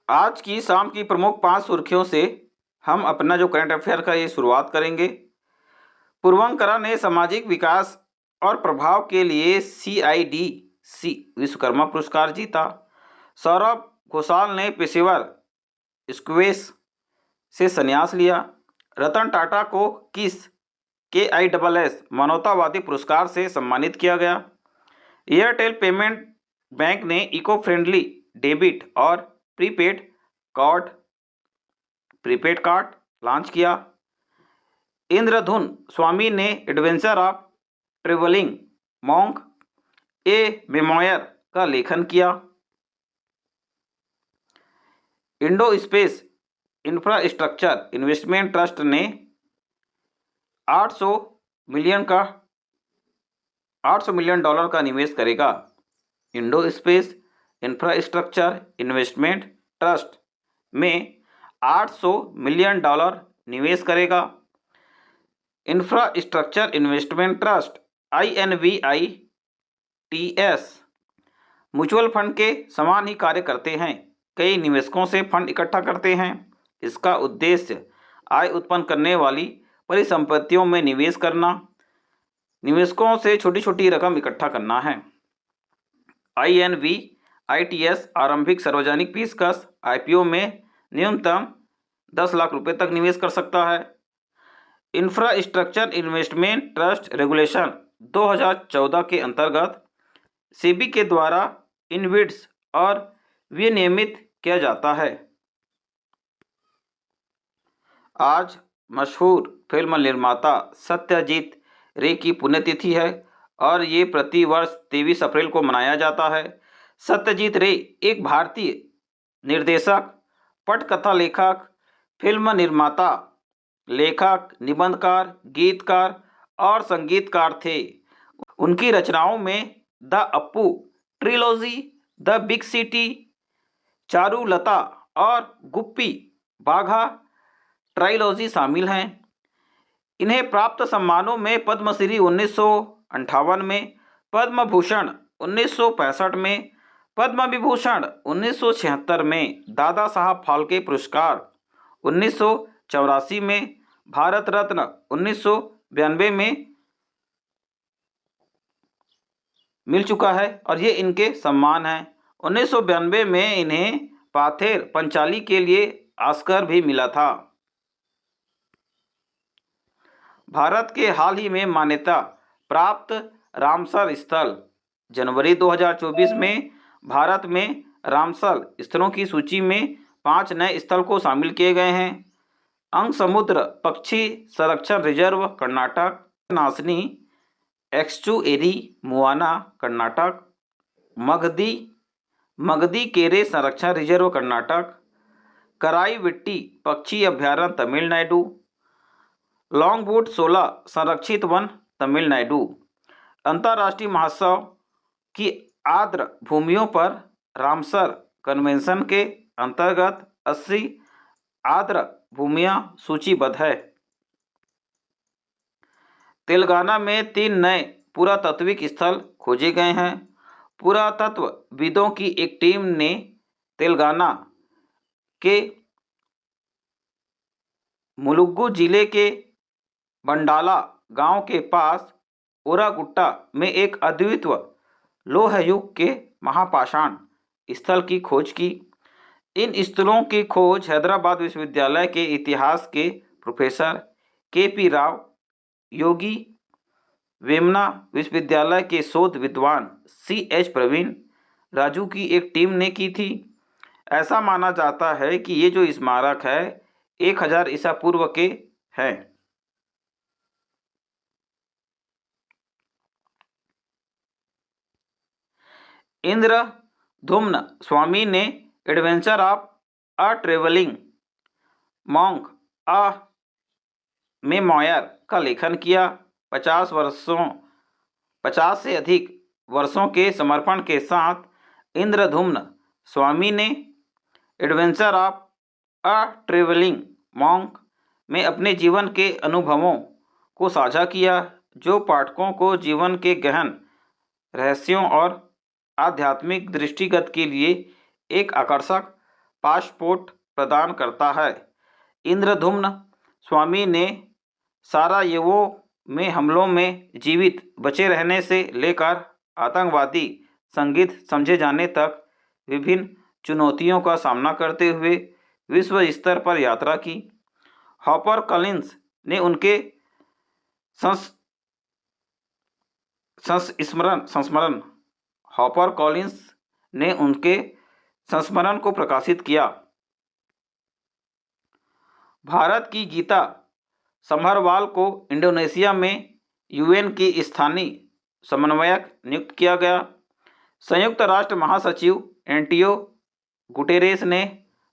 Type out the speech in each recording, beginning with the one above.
आज की शाम की प्रमुख 5 सुर्खियों से हम अपना जो करंट अफेयर का ये शुरुआत करेंगे। पूर्वंकरा ने सामाजिक विकास और प्रभाव के लिए CIDC विश्वकर्मा पुरस्कार जीता। सौरभ घोषाल ने पेशेवर स्क्वैश से संन्यास लिया। रतन टाटा को किस KISS मानवतावादी पुरस्कार से सम्मानित किया गया। एयरटेल पेमेंट बैंक ने इको फ्रेंडली डेबिट और प्रीपेड कार्ड लॉन्च किया। इंद्रधुन स्वामी ने adventure of travelling monk A memoir का लेखन किया। Indo space infrastructure investment trust ने 800 मिलियन डॉलर का निवेश करेगा। Indo space infrastructure investment trust में 800 मिलियन डॉलर निवेश करेगा। Infrastructure investment trust INVITS mutual fund के समान ही कार्य करते हैं। कई निवेशकों से फंड इकट्ठा करते हैं। इसका उद्देश्य आय उत्पन्न करने वाली परिसंपत्तियों में निवेश करना, निवेशकों से छोटी छोटी रकम इकट्ठा करना है। INVITS आरंभिक सार्वजनिक पेशकश IPO में न्यूनतम 10 लाख रुपए तक निवेश कर सकता है। इंफ्रास्ट्रक्चर इन्वेस्टमेंट ट्रस्ट रेगुलेशन 2014 के अंतर्गत सेबी के द्वारा इनविड्स और विनियमित किया जाता है। आज मशहूर फिल्म निर्माता सत्यजीत रे की पुण्यतिथि है और ये प्रतिवर्ष 23 अप्रैल को मनाया जाता है। सत्यजीत रे एक भारतीय निर्देशक, पटकथा लेखक, फिल्म निर्माता, लेखक, निबंधकार, गीतकार और संगीतकार थे। उनकी रचनाओं में the Appu trilogy, the big city, Charulata और गुप्पी बाघा ट्राइलॉजी शामिल हैं। इन्हें प्राप्त सम्मानों में पद्मश्री 1958 में, पद्म भूषण 1965 में, पद्म विभूषण 1976 में, दादा साहब फाल्के पुरस्कार 1984 में, भारत रत्न 1992 में मिल चुका है और ये इनके सम्मान हैं। 1992 में इन्हें पाथेर पंचाली के लिए ऑस्कर भी मिला था। भारत के हाल ही में मान्यता प्राप्त रामसर स्थल जनवरी 2024 में भारत में रामसर स्थलों की सूची में 5 नए स्थल को शामिल किए गए हैं। अंग समुद्र पक्षी संरक्षण रिजर्व कर्नाटक, नासनी एक्सचुएरी मुआना कर्नाटक, मगदी केरे संरक्षण रिजर्व कर्नाटक, कराईविट्टी पक्षी अभ्यारण्य तमिलनाडु, लॉन्गवुड 16 संरक्षित वन तमिलनाडु। अंतर्राष्ट्रीय महोत्सव की आर्द्र भूमियों पर रामसर कन्वेंशन के अंतर्गत 80 आर्द्र भूमियां सूचीबद्ध है। तेलंगाना में 3 नए पुरातात्विक स्थल खोजे गए हैं। पुरातत्वविदों की एक टीम ने तेलंगाना के मुलुगु जिले के बंडाला गांव के पास ओरागुट्टा में एक अद्वितीय लोह युग के महापाषाण स्थल की खोज की। इन स्थलों की खोज हैदराबाद विश्वविद्यालय के इतिहास के प्रोफेसर KP राव, योगी वेमना विश्वविद्यालय के शोध विद्वान CH प्रवीण राजू की एक टीम ने की थी। ऐसा माना जाता है कि ये जो स्मारक है 1000 ईसा पूर्व के हैं। इंद्रधुम्न स्वामी ने adventure of a travelling monk a memoir का लेखन किया। 50 से अधिक वर्षों के समर्पण के साथ इंद्रधुम्न स्वामी ने adventure of a travelling monk में अपने जीवन के अनुभवों को साझा किया, जो पाठकों को जीवन के गहन रहस्यों और आध्यात्मिक दृष्टिगत के लिए एक आकर्षक पासपोर्ट प्रदान करता है। इंद्रधुम्न स्वामी ने सारायेवो में हमलों में जीवित बचे रहने से लेकर आतंकवादी संदिग्ध समझे जाने तक विभिन्न चुनौतियों का सामना करते हुए विश्व स्तर पर यात्रा की। हापर कॉलिंस ने उनके संस्मरण हापर कॉलिंस ने उनके संस्मरण को प्रकाशित किया। भारत की गीता समरवाल को इंडोनेशिया में यूएन की स्थानीय समन्वयक नियुक्त किया गया। संयुक्त राष्ट्र महासचिव एंटियो गुटेरेस ने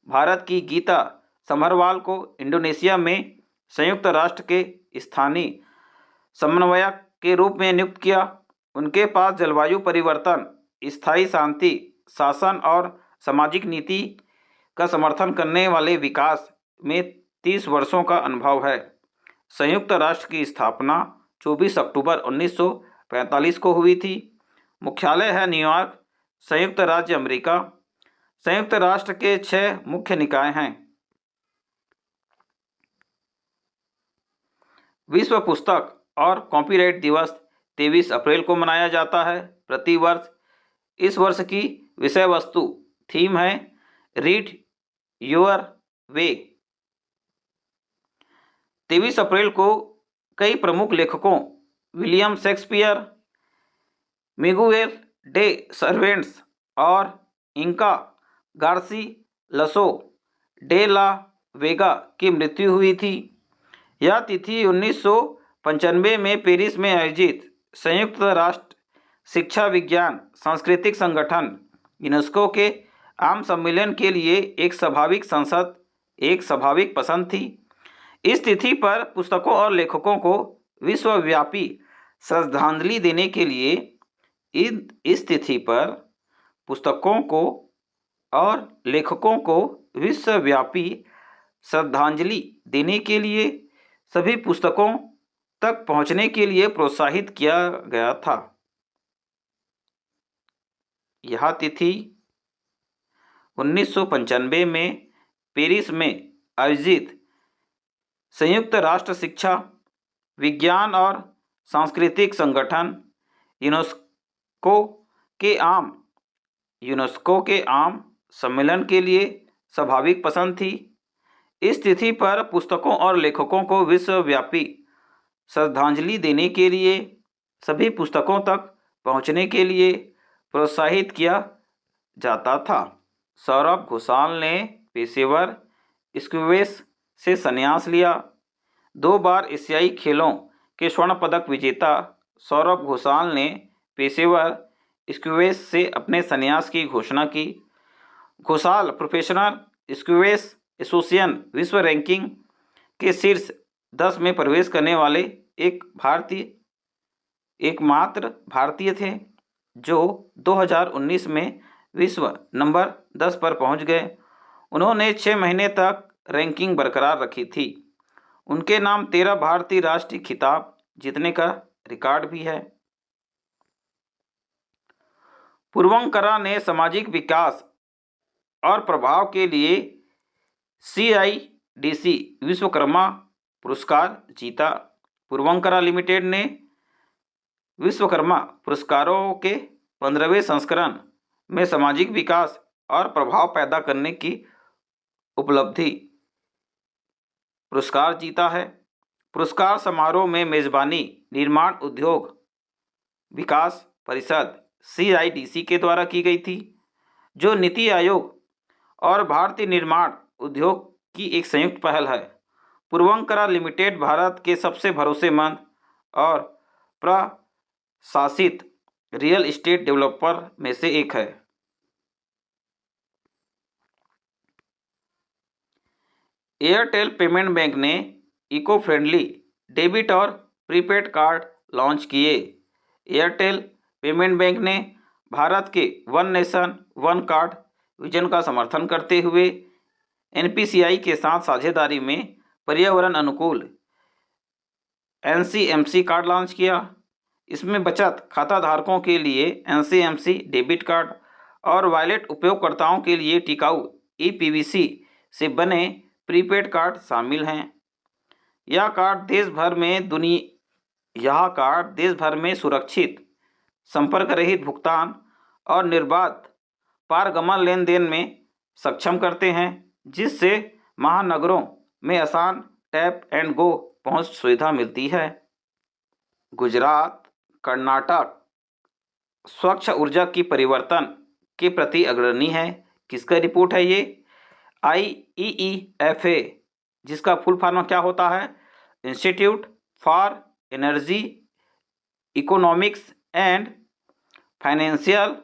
भारत की गीता समरवाल को इंडोनेशिया में संयुक्त राष्ट्र के स्थानीय समन्वयक के रूप में नियुक्त किया। उनके पास जलवायु परिवर्तन, स्थायी शांति, शासन और सामाजिक नीति का समर्थन करने वाले विकास में 30 वर्षों का अनुभव है। संयुक्त राष्ट्र की स्थापना 24 अक्टूबर 1945 को हुई थी। मुख्यालय है न्यूयॉर्क, संयुक्त राज्य अमेरिका। संयुक्त राष्ट्र के 6 मुख्य निकाय हैं। विश्व पुस्तक और कॉपीराइट दिवस 23 अप्रैल को मनाया जाता है प्रतिवर्ष। इस वर्ष की विषय वस्तु थीम है रीड योर वे। 23 अप्रैल को कई प्रमुख लेखकों William Shakespeare, Miguel day servants और इंका गार्सिलसो डे ला वेगा की मृत्यु हुई थी। यह तिथि 1995 में पेरिस में आयोजित संयुक्त राष्ट्र शिक्षा, विज्ञान, सांस्कृतिक संगठन यूनेस्को के आम सम्मेलन के लिए एक स्वाभाविक पसंद थी। इस तिथि पर पुस्तकों और लेखकों को विश्वव्यापी श्रद्धांजलि देने के लिए इस तिथि पर पुस्तकों को और लेखकों को विश्वव्यापी श्रद्धांजलि देने के लिए सभी पुस्तकों तक पहुंचने के लिए प्रोत्साहित किया गया था। यह तिथि 1995 में पेरिस में आयोजित संयुक्त राष्ट्र शिक्षा, विज्ञान और सांस्कृतिक संगठन यूनेस्को के आम सम्मेलन के लिए स्वाभाविक पसंद थी। इस तिथि पर पुस्तकों और लेखकों को विश्वव्यापी श्रद्धांजलि देने के लिए सभी पुस्तकों तक पहुंचने के लिए प्रोत्साहित किया जाता था। सौरभ घोषाल ने पेशेवर स्क्वैश से संन्यास लिया। 2 बार एशियाई खेलों के स्वर्ण पदक विजेता सौरभ घोषाल ने पेशेवर स्क्वैश से अपने संन्यास की घोषणा की। घोषाल प्रोफेशनल स्क्वैश एसोसिएशन विश्व रैंकिंग के शीर्ष 10 में प्रवेश करने वाले एकमात्र भारतीय थे जो 2019 में विश्व नंबर 10 पर पहुंच गए। उन्होंने 6 महीने तक रैंकिंग बरकरार रखी थी। उनके नाम 13 भारतीय राष्ट्रीय खिताब जीतने का रिकॉर्ड भी है। पूर्वंकरा ने सामाजिक विकास और प्रभाव के लिए CIDC विश्वकर्मा पुरस्कार जीता। पूर्वंकरा लिमिटेड ने विश्वकर्मा पुरस्कारों के 15वें संस्करण में सामाजिक विकास और प्रभाव पैदा करने की उपलब्धि पुरस्कार जीता है। पुरस्कार समारोह में मेजबानी निर्माण उद्योग विकास परिषद CIDC के द्वारा की गई थी, जो नीति आयोग और भारतीय निर्माण उद्योग की एक संयुक्त पहल है। पूर्वंकरा लिमिटेड भारत के सबसे भरोसेमंद और प्रशासित रियल एस्टेट डेवलपर में से एक है। एयरटेल पेमेंट बैंक ने इको फ्रेंडली डेबिट और प्रीपेड कार्ड लॉन्च किए। एयरटेल पेमेंट बैंक ने भारत के one nation one card vision का समर्थन करते हुए NPCI के साथ साझेदारी में पर्यावरण अनुकूल NCMC कार्ड लॉन्च किया। इसमें बचत खाता धारकों के लिए NCMC डेबिट कार्ड और वॉलेट उपयोगकर्ताओं के लिए टिकाऊ ईपीवीसी से बने प्रीपेड कार्ड शामिल हैं। यह कार्ड देश भर में सुरक्षित, संपर्क रहित भुगतान और निर्बाध पारगमन लेन देन में सक्षम करते हैं, जिससे महानगरों में आसान टैप एंड गो पहुंच सुविधा मिलती है। गुजरात, कर्नाटक स्वच्छ ऊर्जा की परिवर्तन के प्रति अग्रणी है। किसका रिपोर्ट है ये? IEEFA, जिसका फुल फॉर्म क्या होता है? Institute for energy economics and financial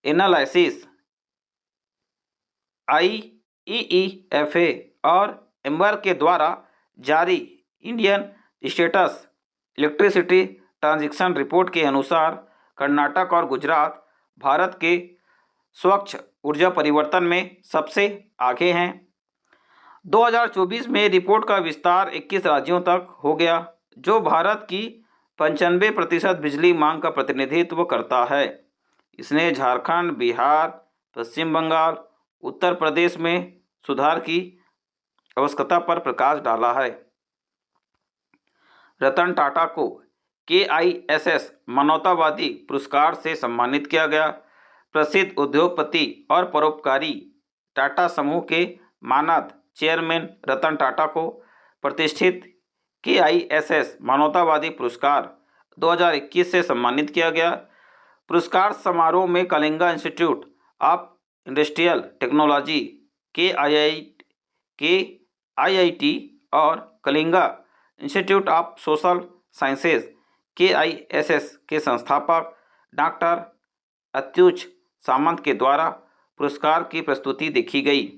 analysis, IEEFA और एम्बर के द्वारा जारी Indian status electricity transition report के अनुसार कर्नाटक और गुजरात भारत के स्वच्छ ऊर्जा परिवर्तन में सबसे आगे हैं। 2024 में रिपोर्ट का विस्तार 21 राज्यों तक हो गया, जो भारत की 95% बिजली मांग का प्रतिनिधित्व करता है। इसने झारखंड, बिहार, पश्चिम बंगाल, उत्तर प्रदेश में सुधार की आवश्यकता पर प्रकाश डाला है। रतन टाटा को KISS मानवतावादी पुरस्कार से सम्मानित किया गया। प्रसिद्ध उद्योगपति और परोपकारी टाटा समूह के मानद चेयरमैन रतन टाटा को प्रतिष्ठित KISS मानवतावादी पुरस्कार 2021 से सम्मानित किया गया। पुरस्कार समारोह में Kalinga institute of industrial technology KIIT और Kalinga institute of social sciences KISS के संस्थापक डॉक्टर अत्युज सामंत के द्वारा पुरस्कार की प्रस्तुति देखी गई।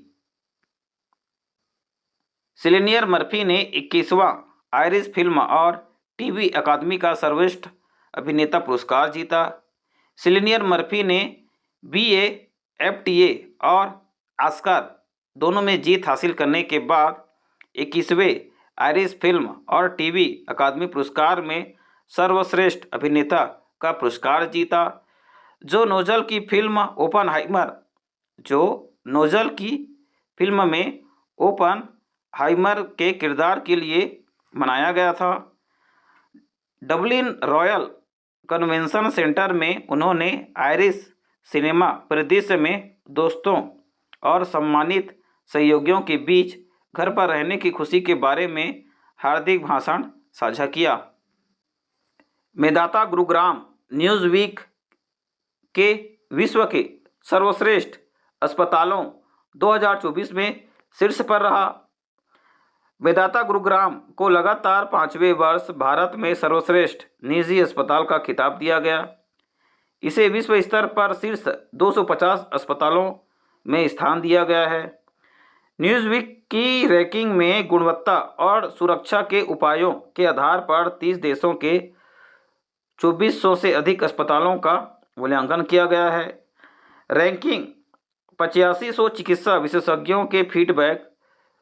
सिलिनियर मर्फी ने 21वां आयरिश फिल्म और टीवी अकादमी का सर्वश्रेष्ठ अभिनेता पुरस्कार जीता। सिलिनियर मर्फी ने BAFTA और ऑस्कर दोनों में जीत हासिल करने के बाद 21वें आयरिश फिल्म और टीवी अकादमी पुरस्कार में सर्वश्रेष्ठ अभिनेता का पुरस्कार जीता, जो नोजल की फिल्म में ओपनहाइमर के किरदार के लिए मनाया गया था। डबलिन रॉयल कन्वेंशन सेंटर में उन्होंने आयरिश सिनेमा परिदृश्य में दोस्तों और सम्मानित सहयोगियों के बीच घर पर रहने की खुशी के बारे में हार्दिक भाषण साझा किया। मेदाता गुरुग्राम न्यूज़वीक के विश्व के सर्वश्रेष्ठ अस्पतालों 2024 में शीर्ष पर रहा। मेदाता गुरुग्राम को लगातार 5वें वर्ष भारत में सर्वश्रेष्ठ निजी अस्पताल का खिताब दिया गया। इसे विश्व स्तर पर शीर्ष 250 अस्पतालों में स्थान दिया गया है। न्यूज़वीक की रैंकिंग में गुणवत्ता और सुरक्षा के उपायों के आधार पर 30 देशों के 2400 से अधिक अस्पतालों का मूल्यांकन किया गया है। रैंकिंग 8500 चिकित्सा विशेषज्ञों के फीडबैक,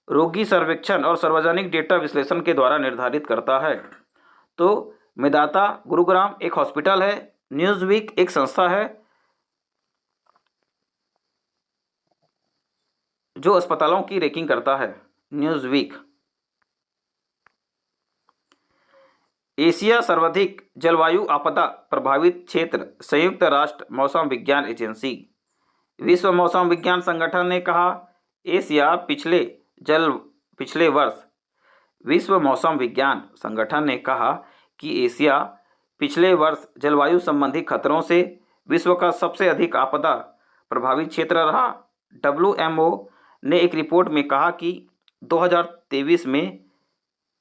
रोगी सर्वेक्षण और सार्वजनिक डेटा विश्लेषण के द्वारा निर्धारित करता है। तो मेदाता गुरुग्राम एक हॉस्पिटल है, न्यूज़वीक एक संस्था है जो अस्पतालों की रैंकिंग करता है। न्यूज़वीक। एशिया सर्वाधिक जलवायु आपदा प्रभावित क्षेत्र संयुक्त राष्ट्र मौसम विज्ञान एजेंसी। विश्व मौसम विज्ञान संगठन ने कहा एशिया पिछले वर्ष विश्व मौसम विज्ञान संगठन ने कहा कि एशिया पिछले वर्ष जलवायु संबंधी खतरों से विश्व का सबसे अधिक आपदा प्रभावित क्षेत्र रहा। WMO ने एक रिपोर्ट में कहा कि 2023 में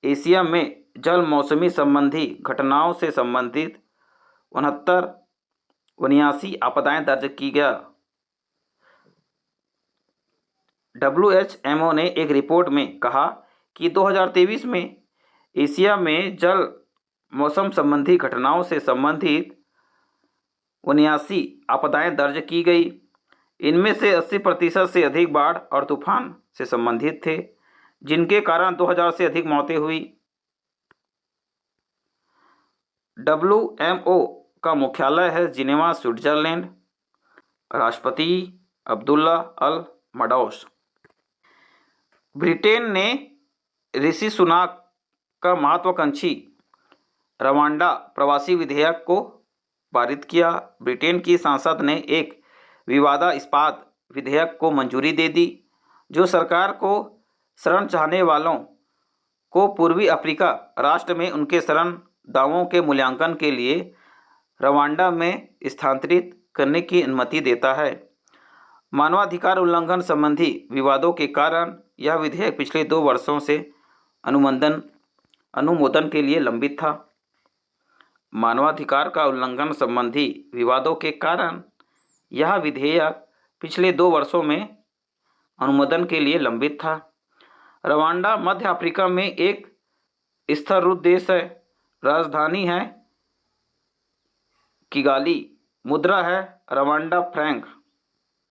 एशिया में जल मौसमी संबंधी घटनाओं से संबंधित 79 आपदाएं दर्ज की गया। WHMO ने एक रिपोर्ट में कहा कि 2023 में एशिया में जल मौसम संबंधी घटनाओं से संबंधित 79 आपदाएं दर्ज की गई। इनमें से 80% से अधिक बाढ़ और तूफान से संबंधित थे, जिनके कारण 2000 से अधिक मौतें हुई। WMO का मुख्यालय है जिनेवा, स्विट्जरलैंड। राष्ट्रपति अब्दुल्ला अल मडौस। ब्रिटेन ने ऋषि सुनाक का महत्वाकांक्षी रवांडा प्रवासी विधेयक को पारित किया। ब्रिटेन की संसद ने एक विवादास्पद विधेयक को मंजूरी दे दी, जो सरकार को शरण चाहने वालों को पूर्वी अफ्रीका राष्ट्र में उनके शरण दावों के मूल्यांकन के लिए रवांडा में स्थानांतरित करने की अनुमति देता है। मानवाधिकार उल्लंघन संबंधी विवादों के कारण यह विधेयक पिछले 2 वर्षों से अनुमोदन के लिए लंबित था। मानवाधिकार का उल्लंघन संबंधी विवादों के कारण यह विधेयक पिछले 2 वर्षों में अनुमोदन के लिए लंबित था। रवांडा मध्य अफ्रीका में एक स्थिर देश है। राजधानी है किगाली। मुद्रा है रवांडा फ्रैंक।